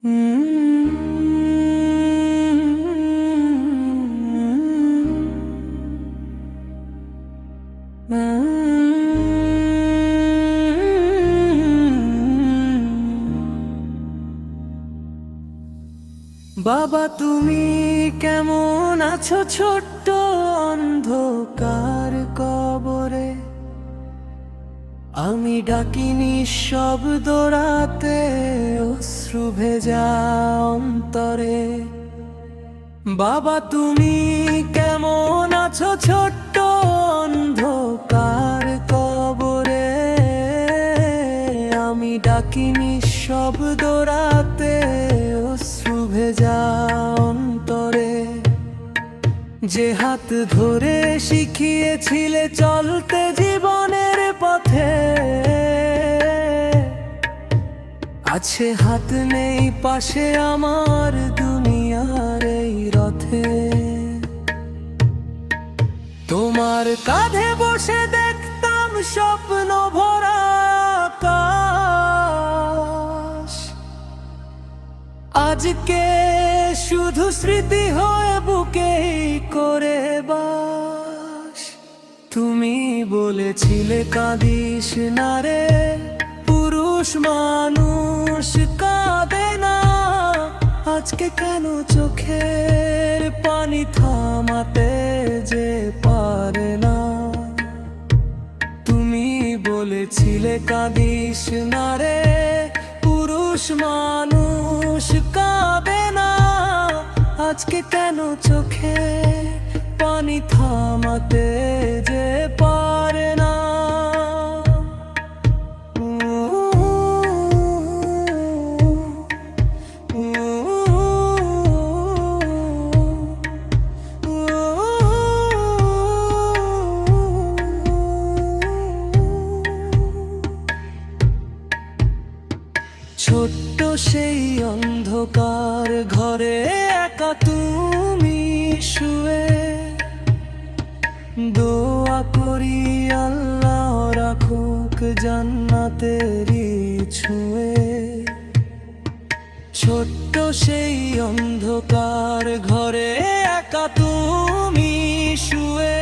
বাবা তুমি কেমন আছো ছোট্ট অন্ধকার কবরে? আমি ডাকিনি শব্দ রাতে অশ্রু ভেজা অন্তরে। বাবা তুমি কেমন আছো ছোট্ট অন্ধকার কবরে? আমি ডাকিনি শব্দ রাতে অশ্রু ভেজা অন্তরে। যে হাত ধরে শিখিয়েছিলে চলতে জীবনের পথে, আছে হাত নেই পাশে আমার দুনিয়ার এই রথে। তোমার কাঁধে বসে দেখতাম স্বপ্ন ভরা আকাশ, আজকে শুধু স্মৃতি হয়ে বুকে করে বাস। তুমি বলেছিলে কাঁদিস না রে, পুরুষ মানুষ কাঁদে না। আজকে কেন চোখের পানি থামাতে যে পারে না? তুমি বলেছিলে কাঁদিস না রে, পুরুষ মানুষ কাঁদে না। আজকে কেন চোখে পানি থামাতে যে পারে না? ছোট্ট সেই অন্ধকার ঘরে একা তুমি শুয়ে, দোয়া করি আল্লাহ রাখুক জান্নাতেরই ছুঁয়ে। ছোট্ট সেই অন্ধকার ঘরে একা তুমি শুয়ে,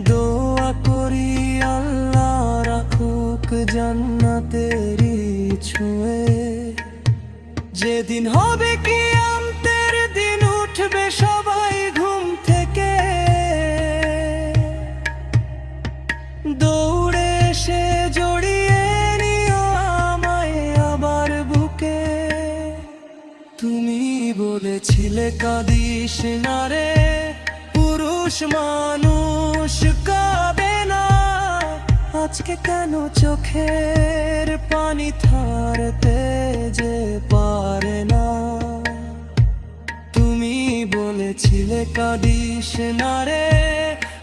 দোয়া করি আল্লাহ রাখুক জান্নাতেরই ছুঁয়ে। যেদিন হবে কিয়ামতের দিন উঠবে সবাই ঘুম থেকে, দৌড়ে এসে জড়িয়ে নিও আমায় আবার বুকে। তুমি বলেছিলে কাঁদিস না রে, পুরুষ মানুষ কাঁদে না। আজকে কেন চোখের পানি থারতে যে পারে না? তুমি বলেছিলে কাঁদিস না রে,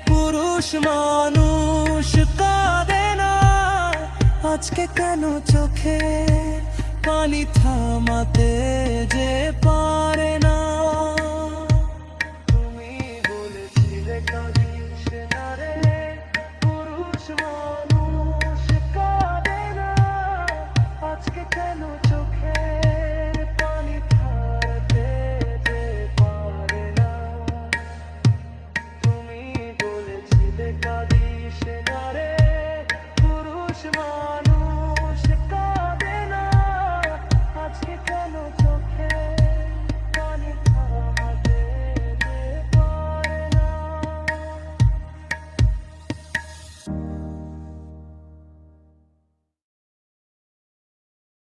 পুরুষ মানুষ কাঁদে না। আজকে কেন চোখের পানি থামাতে যে পারে না? তুমি বলেছিলে কাঁদিস না রে, পুরুষ মানুষ কাঁদে না। আজকে কেন